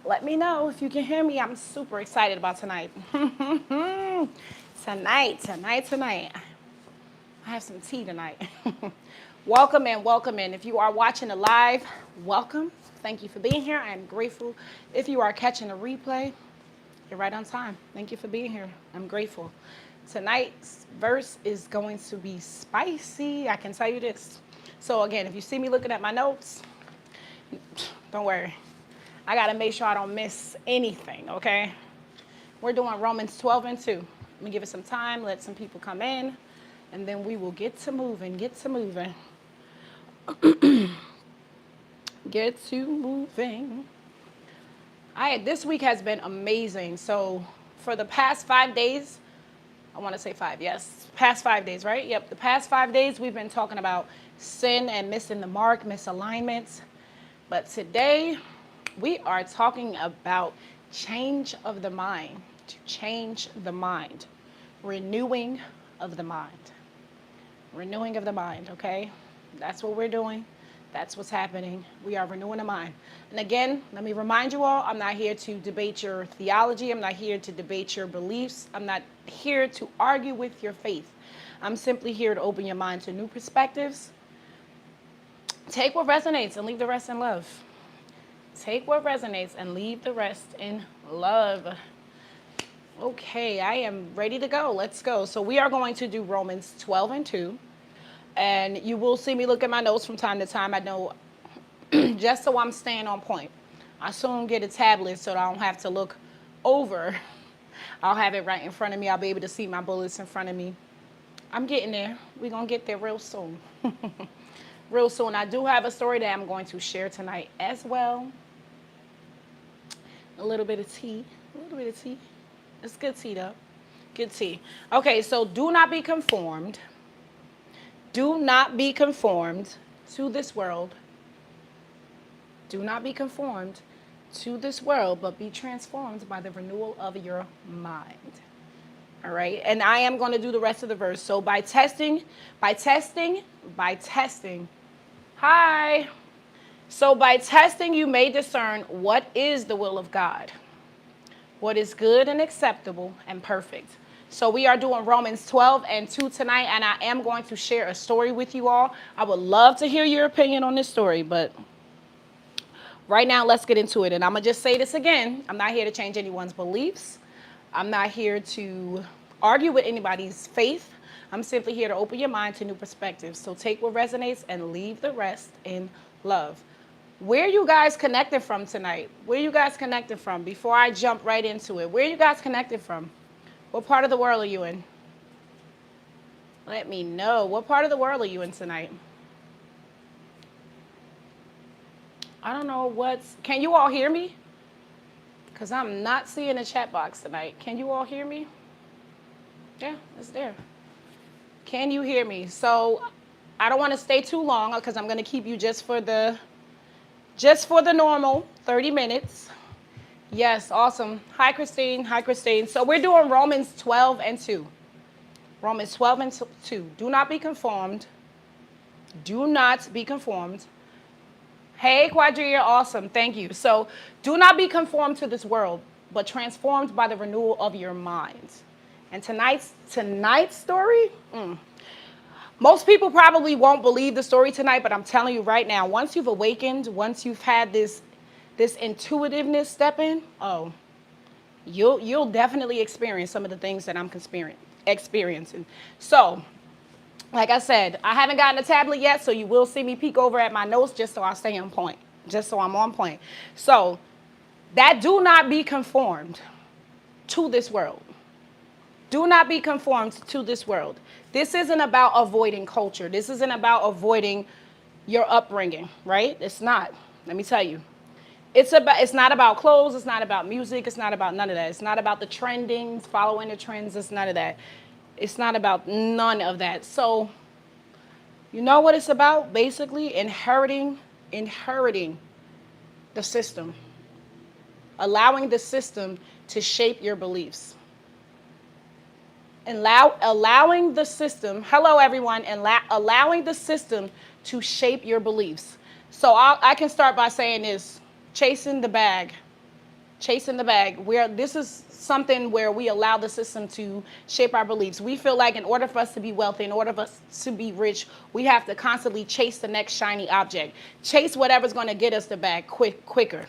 Let me know if you can hear me. I'm super excited about tonight. Tonight. I have some tea tonight. Welcome in, welcome in. If you are watching the live, welcome. Thank you for being here. I am grateful. If you are catching a replay, you're right on time. Thank you for being here. I'm grateful. Tonight's verse is going to be spicy. I can tell you this. So again, if you see me looking at my notes, don't worry. I got to make sure I don't miss anything, okay? We're doing Romans 12 and 2. Let me give it some time, let some people come in, and then we will get to moving. Get to moving. This week has been amazing. So for the past 5 days, I want to say 5, yes. Past 5 days, right? Yep, the past 5 days we've been talking about sin and missing the mark, misalignments. But today we are talking about change of the mind, to change the mind, renewing of the mind. Renewing of the mind, okay? That's what we're doing. That's what's happening. We are renewing the mind. And again, let me remind you all, I'm not here to debate your theology. I'm not here to debate your beliefs. I'm not here to argue with your faith. I'm simply here to open your mind to new perspectives. Take what resonates and leave the rest in love. Take what resonates and leave the rest in love. Okay, I am ready to go. Let's go. So we are going to do Romans 12 and 2. And you will see me look at my notes from time to time. I know just so I'm staying on point. I soon get a tablet so that I don't have to look over. I'll have it right in front of me. I'll be able to see my bullets in front of me. I'm getting there. We're going to get there real soon. Real soon. I do have a story that I'm going to share tonight as well. A little bit of tea. It's good tea, though. Good tea. Okay, so do not be conformed. Do not be conformed to this world. Do not be conformed to this world, but be transformed by the renewal of your mind. All right? And I am going to do the rest of the verse. So by testing. Hi. So by testing, you may discern what is the will of God, what is good and acceptable and perfect. So we are doing Romans 12 and 2 tonight, and I am going to share a story with you all. I would love to hear your opinion on this story, but right now, let's get into it. And I'm going to just say this again. I'm not here to change anyone's beliefs. I'm not here to argue with anybody's faith. I'm simply here to open your mind to new perspectives. So take what resonates and leave the rest in love. Where are you guys connected from tonight? Where are you guys connected from? Before I jump right into it, where are you guys connected from? What part of the world are you in? Let me know. What part of the world are you in tonight? I don't know can you all hear me? Because I'm not seeing the chat box tonight. Can you all hear me? Yeah, it's there. Can you hear me? So I don't want to stay too long because I'm going to keep you just for the normal 30 minutes. Yes, awesome. Hi, Christine. So we're doing Romans 12 and 2. Romans 12 and 2. Do not be conformed. Do not be conformed. Hey, Quadria, awesome. Thank you. So do not be conformed to this world, but transformed by the renewal of your mind. And tonight's story, most people probably won't believe the story tonight, but I'm telling you right now, once you've awakened, once you've had this intuitiveness step in, you'll definitely experience some of the things that I'm experiencing. So, like I said, I haven't gotten a tablet yet, so you will see me peek over at my notes just so I stay on point, just so I'm on point. So, that do not be conformed to this world. Do not be conformed to this world. This isn't about avoiding culture. This isn't about avoiding your upbringing, right? It's not. Let me tell you. It's not about clothes. It's not about music. It's not about none of that. It's not about the trendings, following the trends. It's none of that. It's not about none of that. So, you know what it's about? Basically, inheriting the system. Allowing the system to shape your beliefs. Allowing the system, hello everyone, and allowing the system to shape your beliefs. So I can start by saying this, chasing the bag. Chasing the bag. Where this is something where we allow the system to shape our beliefs. We feel like in order for us to be wealthy, in order for us to be rich, we have to constantly chase the next shiny object. Chase whatever's going to get us the bag quicker.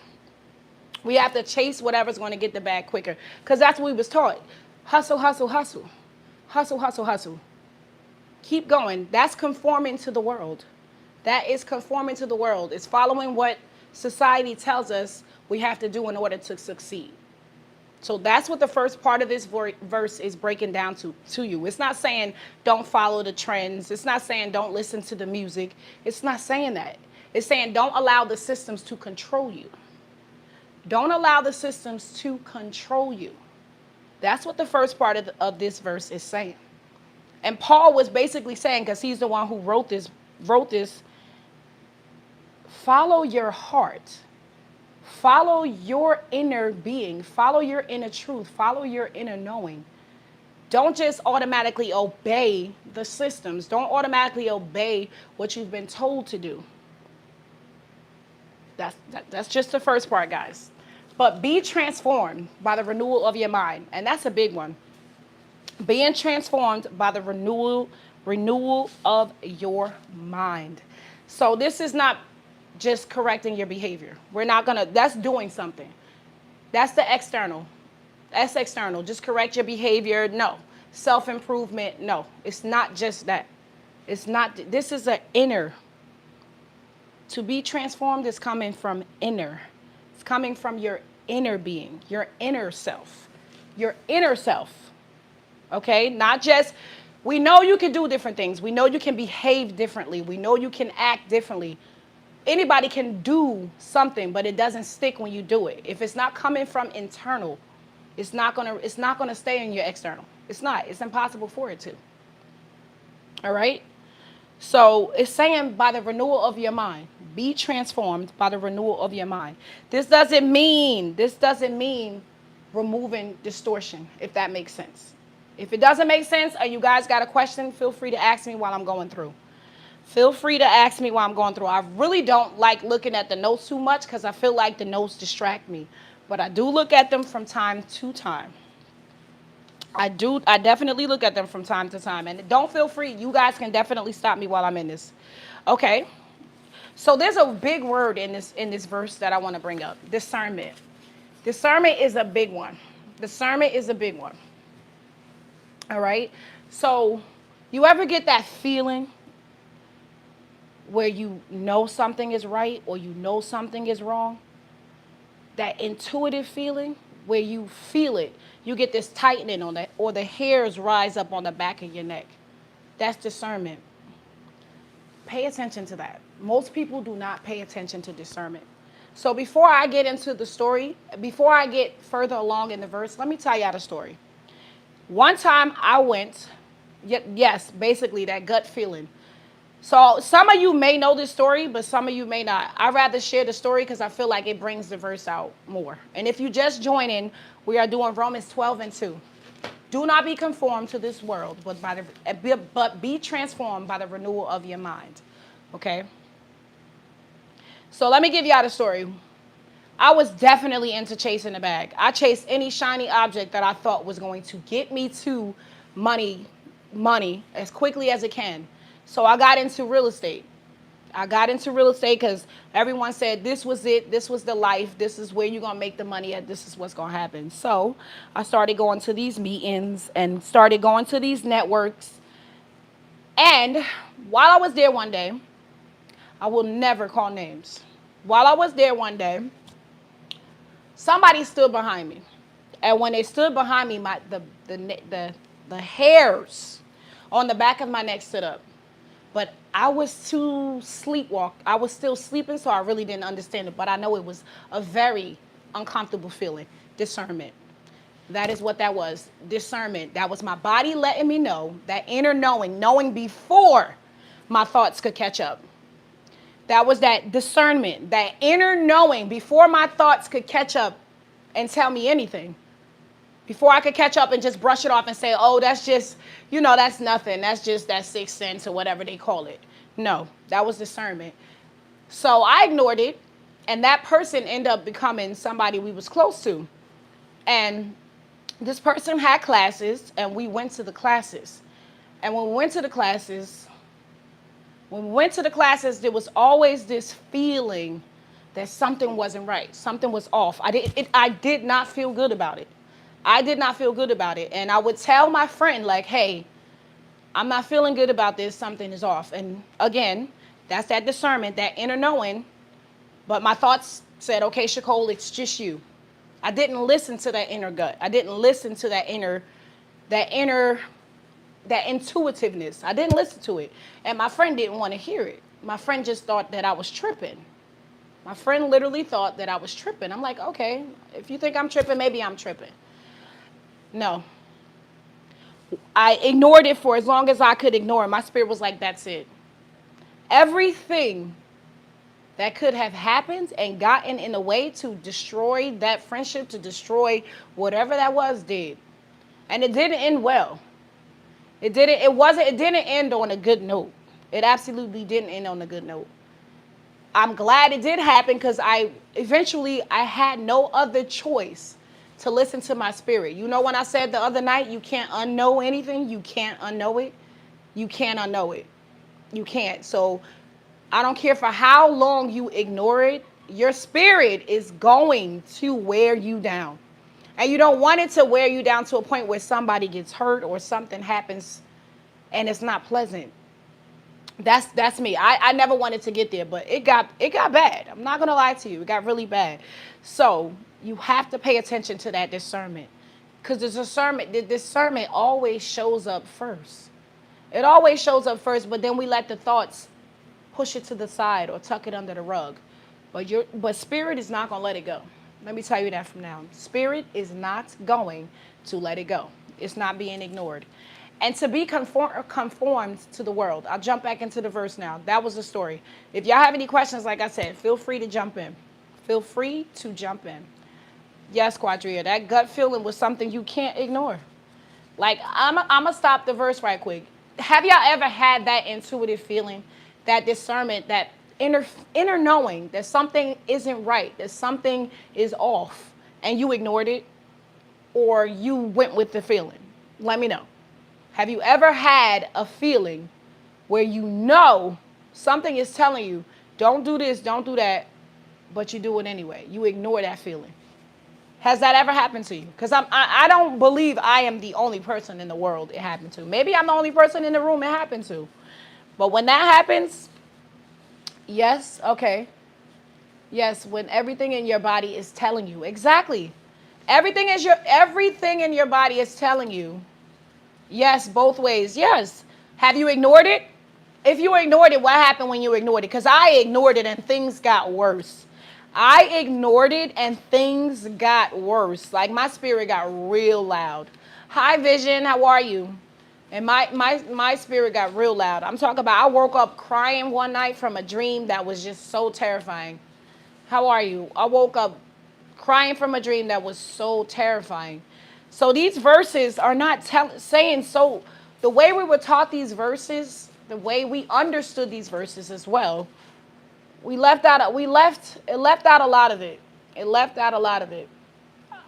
We have to chase whatever's going to get the bag quicker. Because that's what we was taught. Hustle, hustle, hustle. Hustle, hustle, hustle. Keep going. That's conforming to the world. That is conforming to the world. It's following what society tells us we have to do in order to succeed. So that's what the first part of this verse is breaking down to you. It's not saying don't follow the trends. It's not saying don't listen to the music. It's not saying that. It's saying don't allow the systems to control you. Don't allow the systems to control you. That's what the first part of this verse is saying. And Paul was basically saying, because he's the one who wrote this, follow your heart. Follow your inner being. Follow your inner truth. Follow your inner knowing. Don't just automatically obey the systems. Don't automatically obey what you've been told to do. That's just the first part, guys. But be transformed by the renewal of your mind. And that's a big one. Being transformed by the renewal of your mind. So this is not just correcting your behavior. That's doing something. That's the external. That's external. Just correct your behavior. No. Self-improvement. No. It's not just that. This is an inner. To be transformed is coming from inner. It's coming from your inner being, your inner self. Your inner self. Okay? Not just, we know you can do different things. We know you can behave differently. We know you can act differently. Anybody can do something, but it doesn't stick when you do it. If it's not coming from internal, it's not gonna stay in your external. It's not. It's impossible for it to. All right? So it's saying by the renewal of your mind. Be transformed by the renewal of your mind. This doesn't mean removing distortion, if that makes sense. If it doesn't make sense or you guys got a question, feel free to ask me while I'm going through. Feel free to ask me while I'm going through. I really don't like looking at the notes too much because I feel like the notes distract me. But I do look at them from time to time. I definitely look at them from time to time. And don't feel free. You guys can definitely stop me while I'm in this. Okay. So there's a big word in this verse that I want to bring up. Discernment. Discernment is a big one. Discernment is a big one. All right. So you ever get that feeling where you know something is right or you know something is wrong? That intuitive feeling where you feel it. You get this tightening on that, or the hairs rise up on the back of your neck. That's discernment. Pay attention to that. Most people do not pay attention to discernment. So before I get into the story, before I get further along in the verse, let me tell y'all the story. One time I went, yes, basically that gut feeling. So some of you may know this story, but some of you may not. I'd rather share the story because I feel like it brings the verse out more. And if you just join in, we are doing Romans 12:2. Do not be conformed to this world, but be transformed by the renewal of your mind. Okay? So let me give y'all the story. I was definitely into chasing the bag. I chased any shiny object that I thought was going to get me to money as quickly as it can. So I got into real estate. I got into real estate because everyone said this was it. This was the life. This is where you're going to make the money at. This is what's going to happen. So I started going to these meetings and started going to these networks. And while I was there one day, I will never call names. While I was there one day, somebody stood behind me. And when they stood behind me, the hairs on the back of my neck stood up. But I was too sleepwalked. I was still sleeping, so I really didn't understand it. But I know it was a very uncomfortable feeling. Discernment. That is what that was. Discernment. That was my body letting me know, that inner knowing before my thoughts could catch up. That was that discernment, that inner knowing before my thoughts could catch up and tell me anything. Before I could catch up and just brush it off and say, oh, that's just, that's nothing. That's just that 6th sense or whatever they call it. No, that was discernment. So I ignored it. And that person ended up becoming somebody we was close to. And this person had classes, and we went to the classes. And when we went to the classes, there was always this feeling that something wasn't right. Something was off. I did not feel good about it. I did not feel good about it. And I would tell my friend, like, hey, I'm not feeling good about this. Something is off. And again, that's that discernment, that inner knowing. But my thoughts said, okay, Shacole, it's just you. I didn't listen to that inner gut. I didn't listen to that intuitiveness. I didn't listen to it. And my friend didn't want to hear it. My friend just thought that I was tripping. My friend literally thought that I was tripping. I'm like, okay, if you think I'm tripping, maybe I'm tripping. No. I ignored it for as long as I could ignore it. My spirit was like, that's it. Everything that could have happened and gotten in the way to destroy that friendship, to destroy whatever that was, did. And it didn't end well. It didn't end on a good note. It absolutely didn't end on a good note. I'm glad it did happen because I had no other choice to listen to my spirit. You know when I said the other night, you can't unknow anything, you can't unknow it. You can't unknow it. You can't. So I don't care for how long you ignore it, your spirit is going to wear you down. And you don't want it to wear you down to a point where somebody gets hurt or something happens and it's not pleasant. That's me. I never wanted to get there, but it got bad. I'm not gonna lie to you. It got really bad. So you have to pay attention to that discernment. Because the discernment always shows up first. It always shows up first, but then we let the thoughts push it to the side or tuck it under the rug. But spirit is not gonna let it go. Let me tell you that from now. Spirit is not going to let it go. It's not being ignored. And to be conformed to the world. I'll jump back into the verse now. That was the story. If y'all have any questions, like I said, feel free to jump in. Feel free to jump in. Yes, Quadria, that gut feeling was something you can't ignore. Like, I'm going to stop the verse right quick. Have y'all ever had that intuitive feeling, that discernment, that inner knowing that something isn't right, that something is off, and you ignored it, or you went with the feeling? Let me know. Have you ever had a feeling where you know something is telling you, don't do this, don't do that, but you do it anyway? You ignore that feeling. Has that ever happened to you? Because I don't believe I am the only person in the world it happened to. Maybe I'm the only person in the room it happened to. But when that happens, yes, okay. Yes, when everything in your body is telling you. Exactly. Everything in your body is telling you. Yes, both ways. Yes. Have you ignored it? If you ignored it, what happened when you ignored it? Because I ignored it and things got worse. I ignored it and things got worse. Like my spirit got real loud. Hi, Vision. How are you? And my spirit got real loud. I'm talking about I woke up crying one night from a dream that was just so terrifying. How are you? I woke up crying from a dream that was so terrifying. So these verses are not saying so. The way we were taught these verses, the way we understood these verses as well, it left out a lot of it. It left out a lot of it.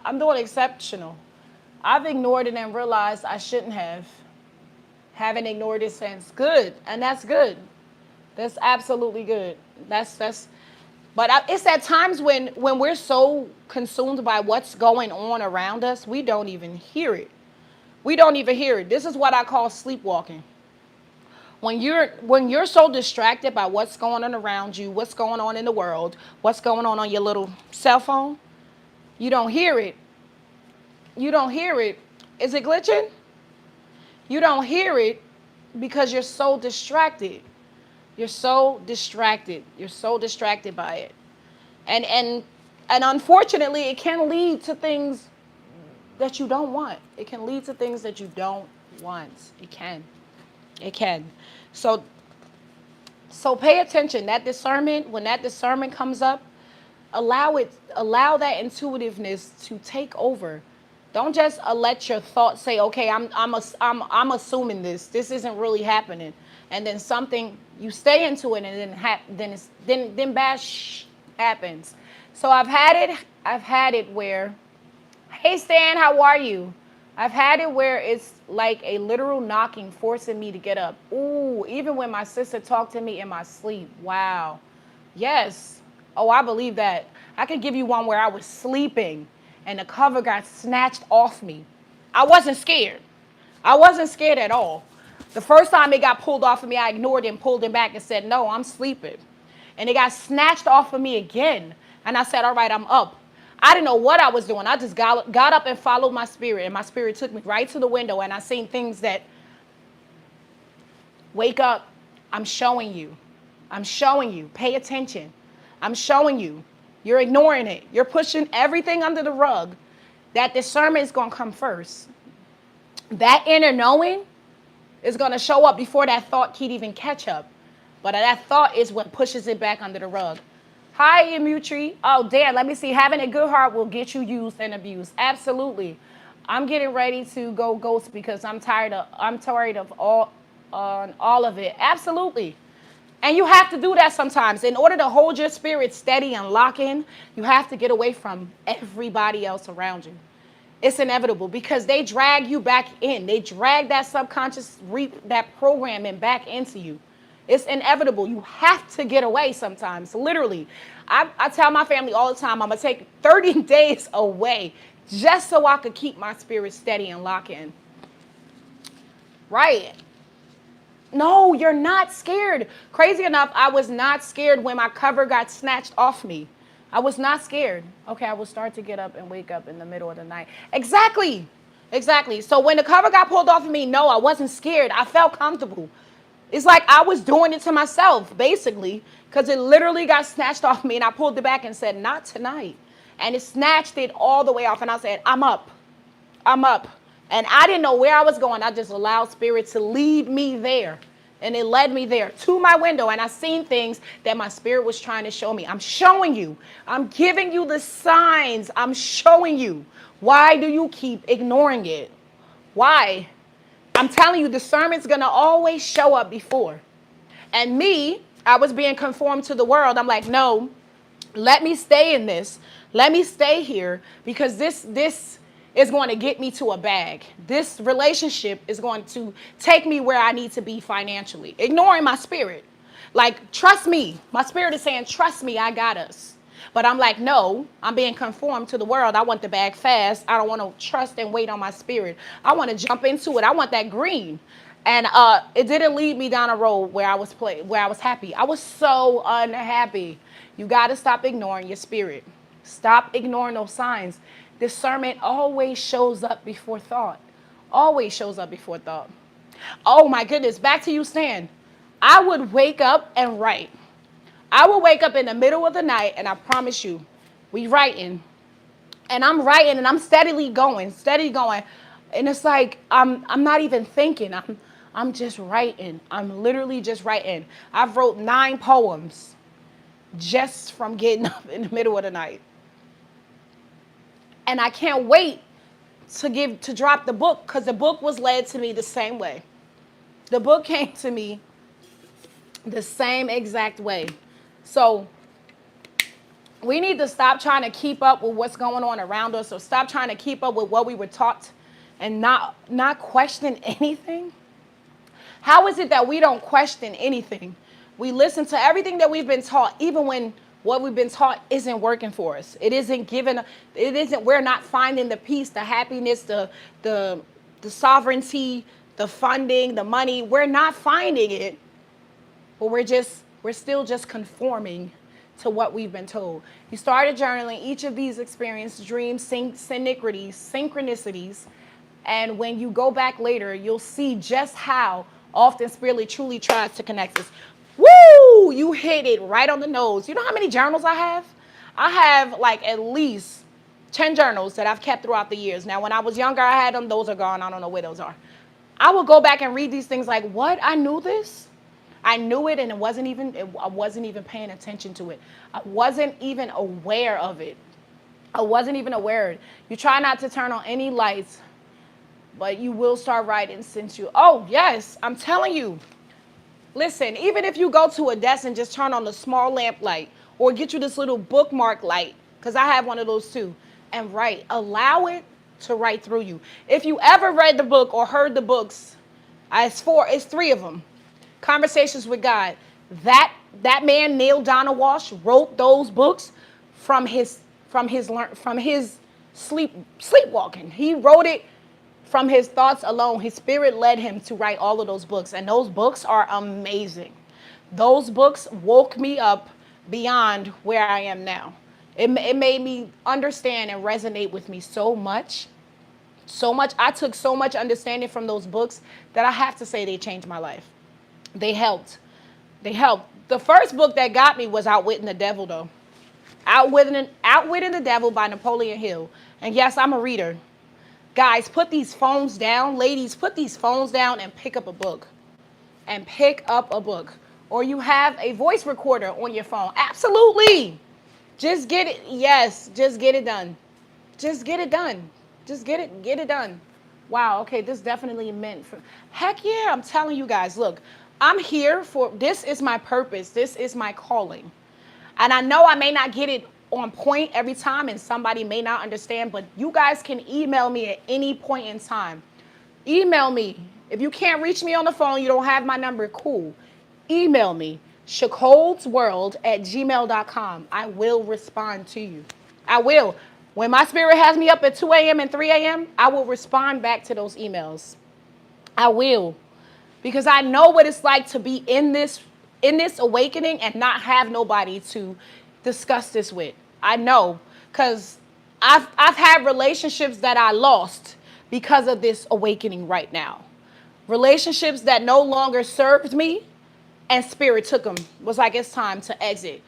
I'm doing exceptional. I've ignored it and realized I shouldn't have. Haven't ignored it since. Good, and that's good. That's absolutely good. But it's at times when we're so consumed by what's going on around us, we don't even hear it. We don't even hear it. This is what I call sleepwalking. When you're so distracted by what's going on around you, what's going on in the world, what's going on your little cell phone, you don't hear it. You don't hear it. Is it glitching? You don't hear it because you're so distracted. You're so distracted. You're so distracted by it. And unfortunately, it can lead to things that you don't want. It can lead to things that you don't want. It can. It can. So pay attention. That discernment, when that discernment comes up, allow that intuitiveness to take over. Don't just let your thoughts say, okay, I'm assuming this isn't really happening. And then something, you stay into it and then bad happens. So I've had it where, hey Stan, how are you? I've had it where it's like a literal knocking, forcing me to get up. Ooh, even when my sister talked to me in my sleep. Wow. Yes. Oh, I believe that. I could give you one where I was sleeping and the cover got snatched off me. I wasn't scared. I wasn't scared at all. The first time it got pulled off of me, I ignored it and pulled it back and said, no, I'm sleeping. And it got snatched off of me again. And I said, all right, I'm up. I didn't know what I was doing. I just got up and followed my spirit. And my spirit took me right to the window. And I seen things that, wake up. I'm showing you. I'm showing you. Pay attention. I'm showing you. You're ignoring it. You're pushing everything under the rug. That discernment is going to come first. That inner knowing is going to show up before that thought can even catch up. But that thought is what pushes it back under the rug. Hi, Imutri. Oh, Dan, let me see. Having a good heart will get you used and abused. Absolutely. I'm getting ready to go ghost because I'm tired of all of it. Absolutely. And you have to do that sometimes. In order to hold your spirit steady and lock in, you have to get away from everybody else around you. It's inevitable because they drag you back in. They drag that subconscious, that programming back into you. It's inevitable. You have to get away sometimes, literally. I tell my family all the time, I'm going to take 30 days away just so I could keep my spirit steady and lock in. Right. No, you're not scared. Crazy enough, I was not scared when my cover got snatched off me. I was not scared. Okay, I will start to get up and wake up in the middle of the night. Exactly. Exactly. So when the cover got pulled off of me, no, I wasn't scared. I felt comfortable. It's like I was doing it to myself, basically, because it literally got snatched off me, and I pulled it back and said, not tonight. And it snatched it all the way off, and I said, I'm up. I'm up. And I didn't know where I was going. I just allowed spirit to lead me there. And it led me there to my window, and I seen things that my spirit was trying to show me. I'm showing you. I'm giving you the signs. I'm showing you. Why do you keep ignoring it? Why? I'm telling you, discernment's going to always show up before. And me, I was being conformed to the world. I'm like, no, let me stay in this. Let me stay here because this is going to get me to a bag. This relationship is going to take me where I need to be financially. Ignoring my spirit. Like, trust me. My spirit is saying, trust me, I got us. But I'm like, no, I'm being conformed to the world. I want the bag fast. I don't want to trust and wait on my spirit. I want to jump into it. I want that green. And it didn't lead me down a road where I was happy. I was so unhappy. You got to stop ignoring your spirit. Stop ignoring those signs. Discernment always shows up before thought. Always shows up before thought. Oh my goodness. Back to you, Stan. I would wake up and write. I will wake up in the middle of the night, and I promise you, we writing. And I'm writing, and I'm steady going. And it's like, I'm not even thinking. I'm just writing. I'm literally just writing. I've wrote 9 poems just from getting up in the middle of the night. And I can't wait to drop the book, because the book was led to me the same way. The book came to me the same exact way. So we need to stop trying to keep up with what's going on around us, or stop trying to keep up with what we were taught and not question anything. How is it that we don't question anything? We listen to everything that we've been taught, even when what we've been taught isn't working for us. We're not finding the peace, the happiness, the sovereignty, the funding, the money. We're not finding it, but we're still just conforming to what we've been told. You started journaling each of these experiences, dreams, synchronicities, and when you go back later, you'll see just how often spirit truly tries to connect us. Woo! You hit it right on the nose. You know how many journals I have? I have like at least 10 journals that I've kept throughout the years. Now, when I was younger, I had them. Those are gone. I don't know where those are. I will go back and read these things like, what? I knew this? I knew it, and I wasn't even paying attention to it. I wasn't even aware of it. I wasn't even aware. You try not to turn on any lights, but you will start writing since you, oh yes, I'm telling you. Listen, even if you go to a desk and just turn on the small lamp light, or get you this little bookmark light, because I have one of those too, and write. Allow it to write through you. If you ever read the book or heard the books, it's three of them. Conversations with God. That man Neil Donald Walsh wrote those books from his sleepwalking. He wrote it from his thoughts alone. His spirit led him to write all of those books, and those books are amazing. Those books woke me up beyond where I am now. It made me understand and resonate with me so much. So much. I took so much understanding from those books that I have to say they changed my life. They helped. They helped. The first book that got me was Outwitting the Devil, though. Outwitting the Devil by Napoleon Hill. And yes, I'm a reader. Guys, put these phones down. Ladies, put these phones down and pick up a book. And pick up a book. Or you have a voice recorder on your phone. Absolutely. Just get it. Yes, just get it done. Just get it done. Just get it done. Wow, okay, this definitely meant for, heck yeah, I'm telling you guys, look, I'm here for, this is my purpose. This is my calling. And I know I may not get it on point every time and somebody may not understand, but you guys can email me at any point in time. Email me. If you can't reach me on the phone, you don't have my number, cool. Email me, shakoldsworld@gmail.com. I will respond to you. I will. When my spirit has me up at 2 a.m. and 3 a.m., I will respond back to those emails. I will. Because I know what it's like to be in this awakening and not have nobody to discuss this with. I know. Because I've had relationships that I lost because of this awakening right now. Relationships that no longer served me, and spirit took them. It was like, it's time to exit.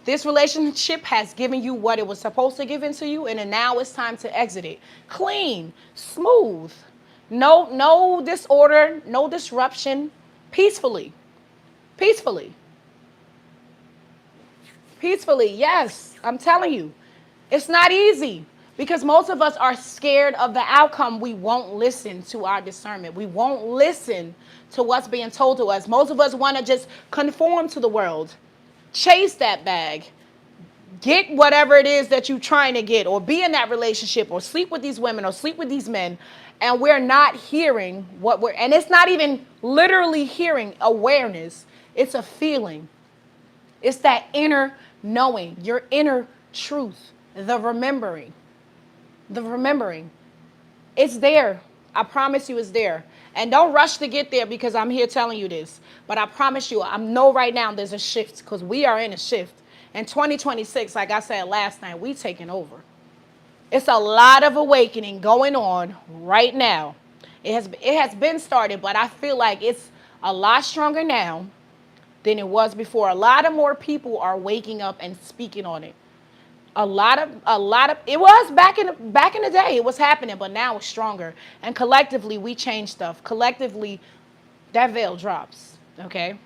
This relationship has given you what it was supposed to give into you, and then now it's time to exit it. Clean, smooth, no disorder, no disruption, peacefully. Peacefully. Peacefully, yes, I'm telling you. It's not easy because most of us are scared of the outcome. We won't listen to our discernment. We won't listen to what's being told to us. Most of us want to just conform to the world. Chase that bag, get whatever it is that you're trying to get, or be in that relationship, or sleep with these women, or sleep with these men, and we're not hearing and it's not even literally hearing awareness. It's a feeling. It's that inner knowing, your inner truth, the remembering. It's there. I promise you it's there. And don't rush to get there because I'm here telling you this. But I promise you, I know right now there's a shift because we are in a shift. In 2026, like I said last night, we taking over. It's a lot of awakening going on right now. It has been started, but I feel like it's a lot stronger now than it was before. A lot of more people are waking up and speaking on it. A lot of it was back in the day, it was happening, but now it's stronger. And collectively we change stuff. Collectively that veil drops. Okay.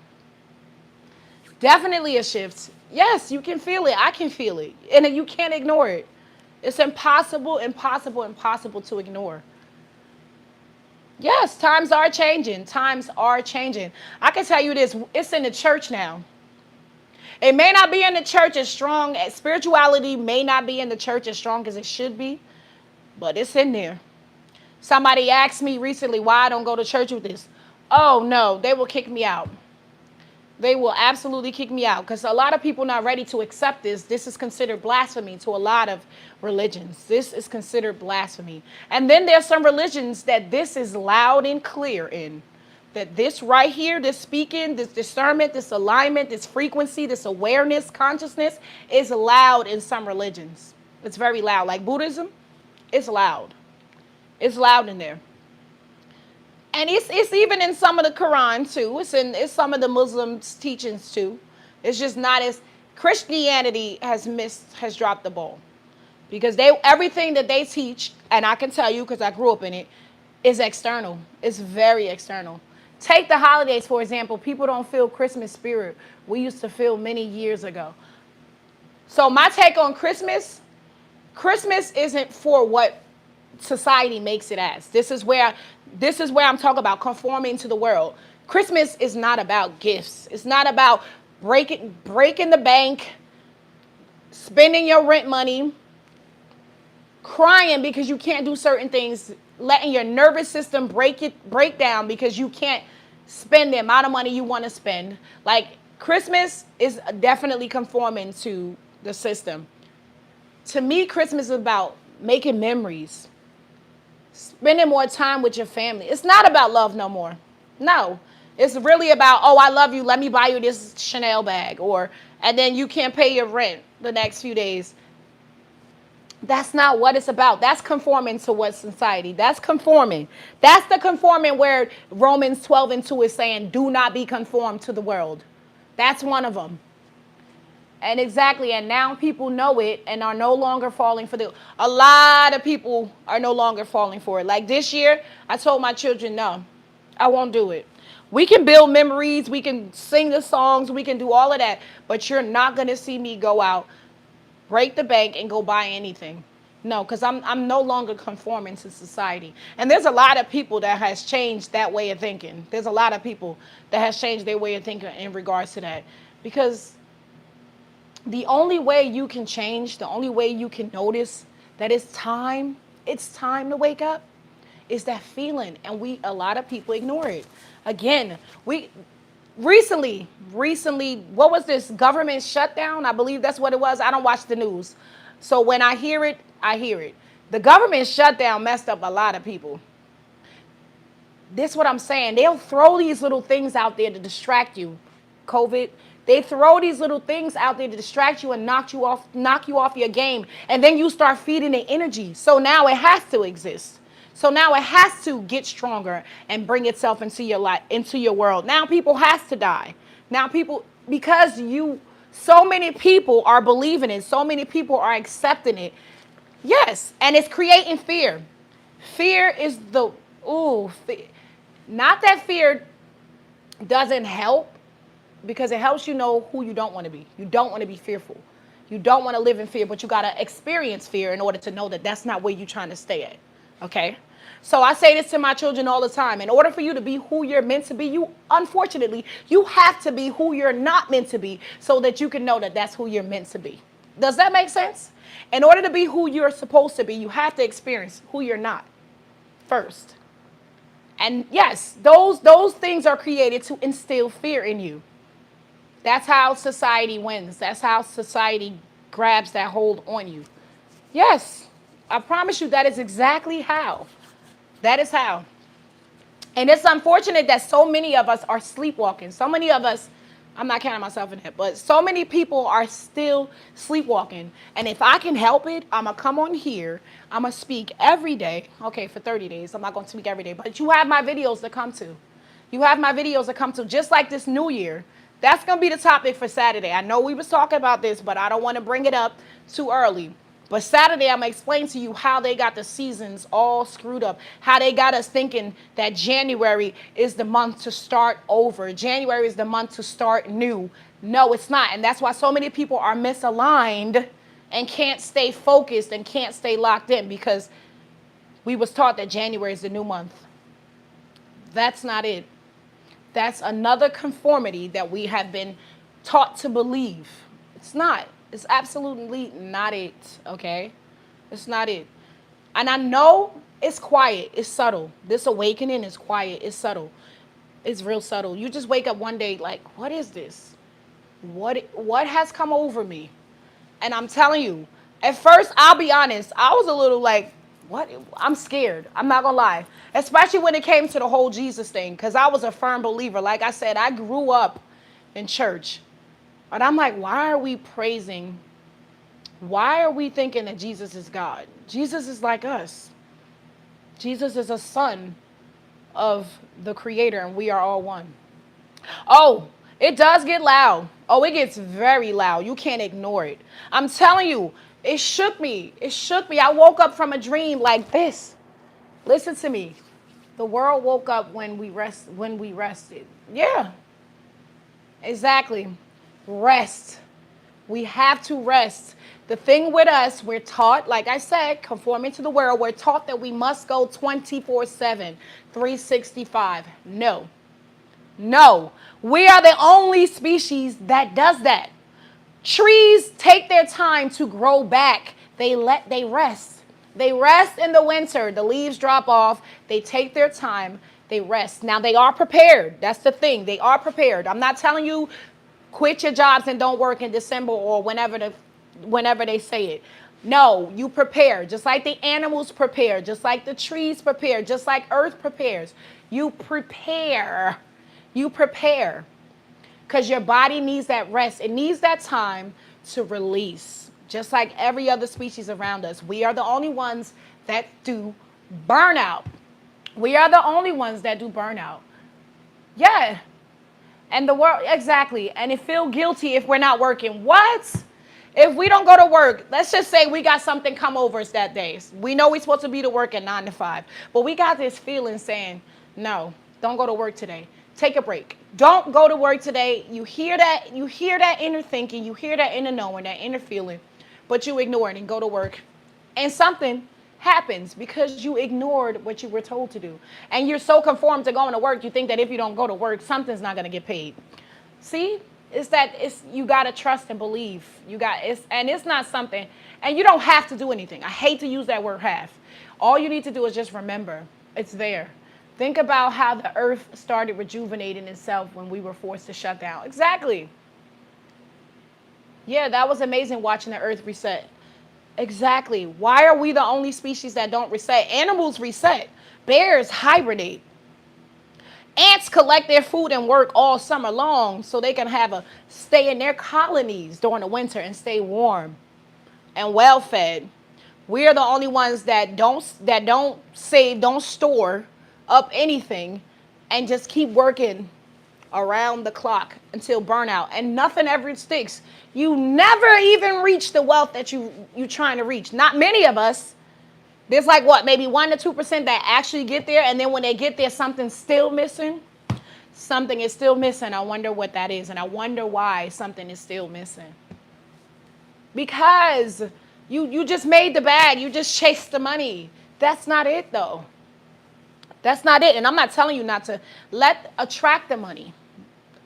Definitely a shift. Yes, you can feel it. I can feel it. And you can't ignore it. It's impossible to ignore. Yes, times are changing. Times are changing. I can tell you this, it's in the church now. It may not be in the church as strong as spirituality may not be in the church as strong as it should be, but it's in there. Somebody asked me recently why I don't go to church with this. Oh no, they will kick me out. They will absolutely kick me out because a lot of people not ready to accept this. This is considered blasphemy to a lot of religions. This is considered blasphemy. And then there's some religions that this is loud and clear in. That this right here, this speaking, this discernment, this alignment, this frequency, this awareness, consciousness is loud in some religions. It's very loud. Like Buddhism, it's loud. It's loud in there. And it's even in some of the Quran too. It's some of the Muslims' teachings too. It's just not as Christianity has dropped the ball. Because everything that they teach, and I can tell you because I grew up in it, is external. It's very external. Take the holidays, for example. People don't feel Christmas spirit. We used to feel many years ago. So my take on Christmas isn't for what society makes it as. This is where I'm talking about conforming to the world. Christmas is not about gifts. It's not about breaking the bank, spending your rent money, crying because you can't do certain things, letting your nervous system break down because you can't spend the amount of money you want to spend. Like Christmas is definitely conforming to the system. To me, Christmas is about making memories, spending more time with your family. It's not about love no more. No. It's really about, oh, I love you. Let me buy you this Chanel bag. And then you can't pay your rent the next few days. That's not what it's about. That's conforming to what society. That's conforming. That's the conforming where Romans 12:2 is saying, do not be conformed to the world. That's one of them. And exactly, and now people know it and are no longer falling for the. A lot of people are no longer falling for it. Like this year, I told my children, no, I won't do it. We can build memories, we can sing the songs, we can do all of that, but you're not gonna see me go out, break the bank, and go buy anything. No, because I'm no longer conforming to society. And there's a lot of people that has changed that way of thinking. There's a lot of people that has changed their way of thinking in regards to that, because the only way you can change, the only way you can notice that it's time to wake up, is that feeling. And a lot of people ignore it. Again, we recently, what was this government shutdown? I believe that's what it was. I don't watch the news. So when I hear it, I hear it. The government shutdown messed up a lot of people. This is what I'm saying. They'll throw these little things out there to distract you. COVID. They throw these little things out there to distract you and knock you off your game. And then you start feeding it energy. So now it has to exist. So now it has to get stronger and bring itself into your life, into your world. Now people has to die. Now people, because so many people are believing it. So many people are accepting it. Yes. And it's creating fear. Fear is not that fear doesn't help, because it helps you know who you don't want to be. You don't want to be fearful. You don't want to live in fear, but you got to experience fear in order to know that that's not where you're trying to stay at. Okay? So I say this to my children all the time. In order for you to be who you're meant to be, unfortunately, you have to be who you're not meant to be so that you can know that that's who you're meant to be. Does that make sense? In order to be who you're supposed to be, you have to experience who you're not first. And yes, those things are created to instill fear in you. That's how society wins. That's how society grabs that hold on you. Yes, I promise you that is exactly how. That is how. And it's unfortunate that so many of us are sleepwalking. So many of us, I'm not counting myself in it, but so many people are still sleepwalking. And if I can help it, I'm going to come on here. I'm going to speak every day. Okay, for 30 days. I'm not going to speak every day. But you have my videos to come to. You have my videos to come to, just like this new year. That's going to be the topic for Saturday. I know we was talking about this, but I don't want to bring it up too early. But Saturday, I'm going to explain to you how they got the seasons all screwed up. How they got us thinking that January is the month to start over. January is the month to start new. No, it's not. And that's why so many people are misaligned and can't stay focused and can't stay locked in, because we was taught that January is the new month. That's not it. That's another conformity that we have been taught to believe. It's not. It's absolutely not it, okay? It's not it. And I know it's quiet. It's subtle. This awakening is quiet. It's subtle. It's real subtle. You just wake up one day like, what is this? What has come over me? And I'm telling you, at first, I'll be honest, I was a little like, what? I'm scared. I'm not going to lie. Especially when it came to the whole Jesus thing, because I was a firm believer. Like I said, I grew up in church. But I'm like, why are we praising? Why are we thinking that Jesus is God? Jesus is like us. Jesus is a son of the Creator, and we are all one. Oh, it does get loud. Oh, it gets very loud. You can't ignore it. I'm telling you, it shook me. It shook me. I woke up from a dream like this. Listen to me. The world woke up when we rested. Yeah, exactly. Rest. We have to rest. The thing with us, we're taught, like I said, conforming to the world, we're taught that we must go 24/7, 365. No. We are the only species that does that. Trees take their time to grow back. They rest. They rest in the winter. The leaves drop off. They take their time. They rest. Now they are prepared. That's the thing. They are prepared. I'm not telling you quit your jobs and don't work in December or whenever they say it. No, you prepare. Just like the animals prepare, just like the trees prepare, just like earth prepares. You prepare. You prepare. Because your body needs that rest. It needs that time to release. Just like every other species around us. We are the only ones that do burnout. We are the only ones that do burnout. Yeah. And the world, exactly. And it feel guilty if we're not working. What? If we don't go to work, let's just say we got something come over us that day. We know we're supposed to be to work at 9 to 5. But we got this feeling saying, no, don't go to work today. Take a break. Don't go to work today. You hear that inner thinking, you hear that inner knowing, that inner feeling, but you ignore it and go to work. And something happens because you ignored what you were told to do. And you're so conformed to going to work, you think that if you don't go to work, something's not going to get paid. See? You got to trust and believe. It's not something, and you don't have to do anything. I hate to use that word have. All you need to do is just remember it's there. Think about how the earth started rejuvenating itself when we were forced to shut down. Exactly. Yeah, that was amazing watching the earth reset. Exactly. Why are we the only species that don't reset? Animals reset. Bears hibernate. Ants collect their food and work all summer long so they can stay in their colonies during the winter and stay warm and well fed. We are the only ones that don't save, don't store up anything and just keep working around the clock until burnout, and nothing ever sticks. You never even reach the wealth that you trying to reach. Not many of us. There's like what, maybe 1 to 2% that actually get there, and then when they get there, something's still missing. Something is still missing. I wonder what that is, and I wonder why something is still missing. Because you just made the bag, you just chased the money. That's not it though. That's not it. And I'm not telling you not to attract the money.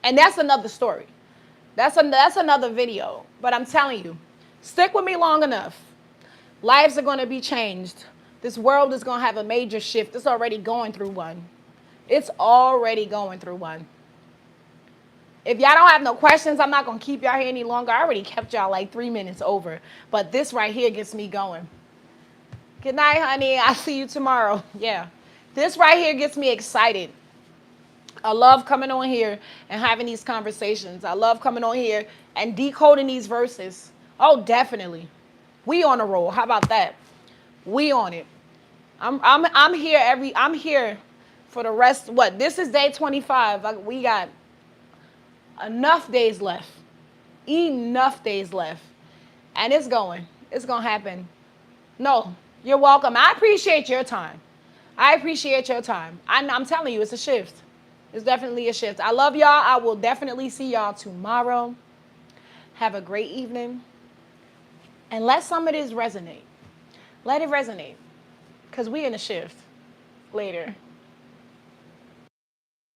And that's another story. That's another video. But I'm telling you, stick with me long enough. Lives are going to be changed. This world is going to have a major shift. It's already going through one. It's already going through one. If y'all don't have no questions, I'm not going to keep y'all here any longer. I already kept y'all like 3 minutes over. But this right here gets me going. Good night, honey. I'll see you tomorrow. Yeah. This right here gets me excited. I love coming on here and having these conversations. I love coming on here and decoding these verses. Oh, definitely. We on a roll. How about that? We on it. I'm here for the rest. What? This is day 25. We got enough days left. Enough days left. And it's going to happen. No, you're welcome. I appreciate your time. I appreciate your time. I'm telling you, it's a shift. It's definitely a shift. I love y'all. I will definitely see y'all tomorrow. Have a great evening. And let some of this resonate. Let it resonate. Because we in a shift. Later.